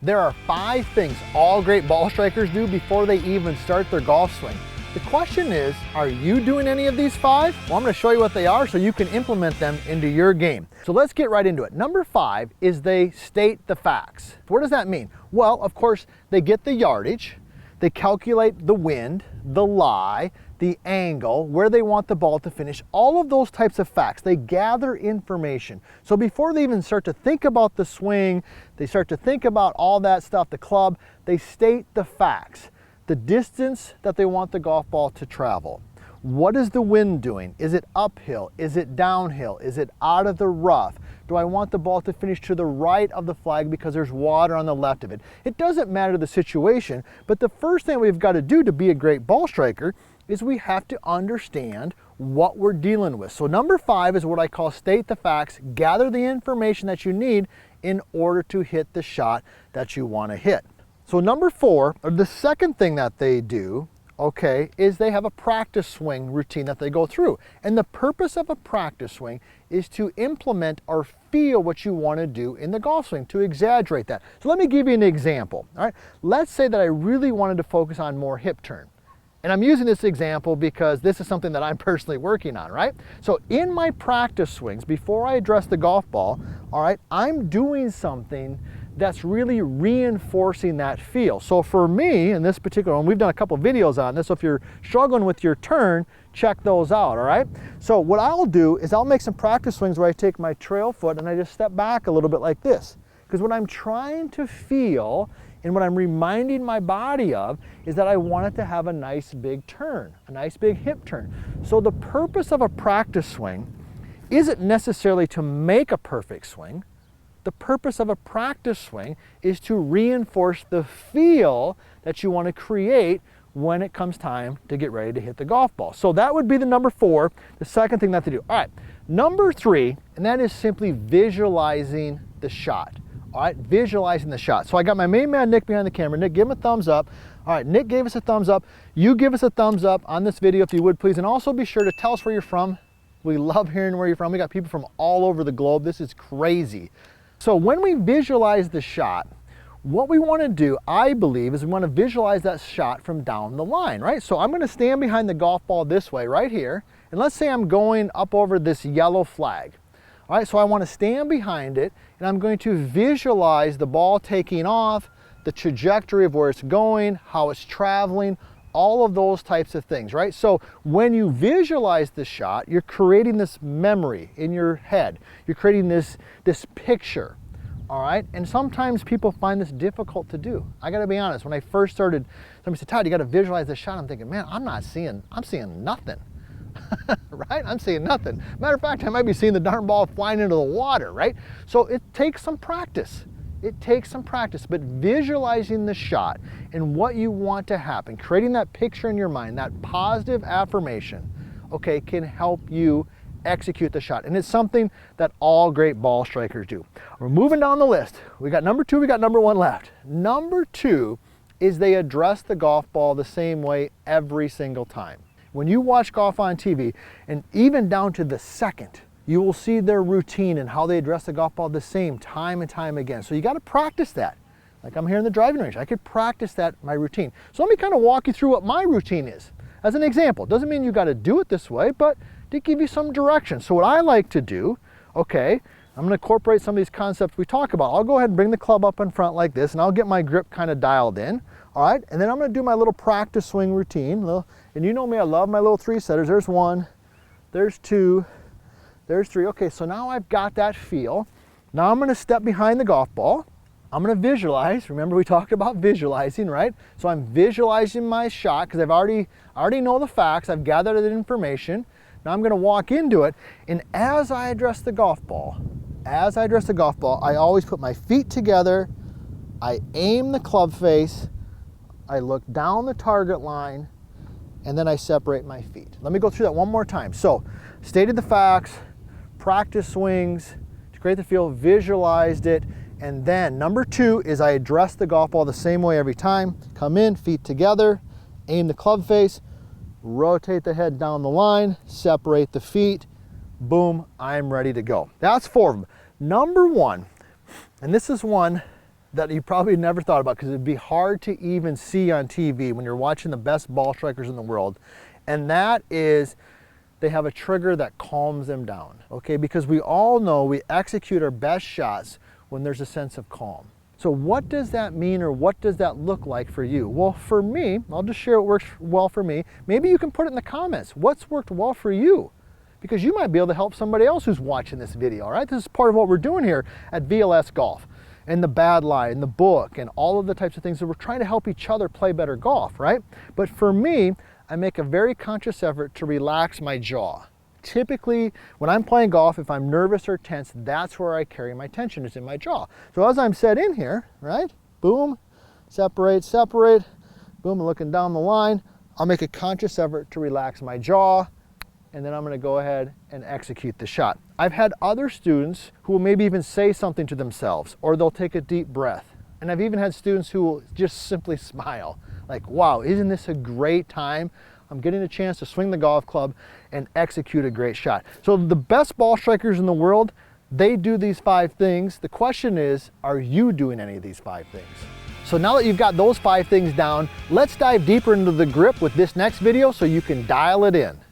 There are 5 things all great ball strikers do before they even start their golf swing. The question is, are you doing any of these 5? Well, I'm going to show you what they are so you can implement them into your game. So let's get right into it. Number 5 is they state the facts. What does that mean? Well, of course, they get the yardage, they calculate the wind, the lie, the angle, where they want the ball to finish, all of those types of facts. They gather information. So before they even start to think about the swing, they start to think about all that stuff, the club, they state the facts. The distance that they want the golf ball to travel. What is the wind doing? Is it uphill? Is it downhill? Is it out of the rough? Do I want the ball to finish to the right of the flag because there's water on the left of it? It doesn't matter the situation, but the first thing we've got to do to be a great ball striker is we have to understand what we're dealing with. So number 5 is what I call state the facts, gather the information that you need in order to hit the shot that you want to hit. So number 4, or the second thing that they do, okay, is they have a practice swing routine that they go through. And the purpose of a practice swing is to implement or feel what you want to do in the golf swing, to exaggerate that. So let me give you an example, all right? Let's say that I really wanted to focus on more hip turn. And I'm using this example because this is something that I'm personally working on, right? So in my practice swings, before I address the golf ball, all right, I'm doing something that's really reinforcing that feel. So for me, in this particular one, we've done a couple videos on this, so if you're struggling with your turn, check those out, all right? So what I'll do is I'll make some practice swings where I take my trail foot and I just step back a little bit like this. Because what I'm trying to feel and what I'm reminding my body of is that I want it to have a nice big turn, a nice big hip turn. So the purpose of a practice swing isn't necessarily to make a perfect swing. The purpose of a practice swing is to reinforce the feel that you want to create when it comes time to get ready to hit the golf ball. So that would be the number 4, the second thing that they do. All right, number 3, and that is simply visualizing the shot. All right, visualizing the shot. So I got my main man, Nick, behind the camera. Nick, give him a thumbs up. All right, Nick gave us a thumbs up. You give us a thumbs up on this video if you would, please. And also be sure to tell us where you're from. We love hearing where you're from. We got people from all over the globe. This is crazy. So when we visualize the shot, what we want to do, I believe, is we want to visualize that shot from down the line, right? So I'm going to stand behind the golf ball this way, right here. And let's say I'm going up over this yellow flag. All right, so I want to stand behind it, and I'm going to visualize the ball taking off, the trajectory of where it's going, how it's traveling, all of those types of things, right? So when you visualize the shot, you're creating this memory in your head. You're creating this picture, all right? And sometimes people find this difficult to do. I gotta be honest, when I first started, somebody said, Todd, you gotta visualize the shot. I'm thinking, man, I'm seeing nothing. Right? I'm seeing nothing. Matter of fact, I might be seeing the darn ball flying into the water, right? So it takes some practice. It takes some practice, but visualizing the shot and what you want to happen, creating that picture in your mind, that positive affirmation, okay, can help you execute the shot. And it's something that all great ball strikers do. We're moving down the list. We got number 2, we got number 1 left. Number 2 is they address the golf ball the same way every single time. When you watch golf on TV, and even down to the second, you will see their routine and how they address the golf ball the same time and time again. So you got to practice that. Like I'm here in the driving range, I could practice that, my routine. So let me kind of walk you through what my routine is. As an example, doesn't mean you got to do it this way, but to give you some direction. So what I like to do, okay, I'm going to incorporate some of these concepts we talk about. I'll go ahead and bring the club up in front like this, and I'll get my grip kind of dialed in. All right, and then I'm going to do my little practice swing routine. And you know me, I love my little 3-setters. There's 1, there's 2, there's 3. Okay, so now I've got that feel. Now I'm going to step behind the golf ball. I'm going to visualize. Remember, we talked about visualizing, right? So I'm visualizing my shot because I already know the facts. I've gathered the information. Now I'm going to walk into it, and as I address the golf ball, I always put my feet together. I aim the club face. I look down the target line, and then I separate my feet. Let me go through that one more time. So, stated the facts, practice swings, to create the feel, visualized it, and then number 2 is I address the golf ball the same way every time. Come in, feet together, aim the club face, rotate the head down the line, separate the feet, boom, I'm ready to go. That's 4 of them. Number 1, and this is one that you probably never thought about, because it'd be hard to even see on TV when you're watching the best ball strikers in the world. And that is, they have a trigger that calms them down, okay? Because we all know we execute our best shots when there's a sense of calm. So what does that mean, or what does that look like for you? Well, for me, I'll just share what works well for me. Maybe you can put it in the comments. What's worked well for you? Because you might be able to help somebody else who's watching this video, all right? This is part of what we're doing here at VLS Golf, and the Bad Lie, and the book, and all of the types of things that we're trying to help each other play better golf, right? But for me, I make a very conscious effort to relax my jaw. Typically, when I'm playing golf, if I'm nervous or tense, that's where I carry my tension, is in my jaw. So as I'm set in here, right? Boom, separate, separate, boom, looking down the line, I'll make a conscious effort to relax my jaw, and then I'm gonna go ahead and execute the shot. I've had other students who will maybe even say something to themselves, or they'll take a deep breath. And I've even had students who will just simply smile, like, wow, isn't this a great time? I'm getting a chance to swing the golf club and execute a great shot. So the best ball strikers in the world, they do these 5 things. The question is, are you doing any of these 5 things? So now that you've got those 5 things down, let's dive deeper into the grip with this next video so you can dial it in.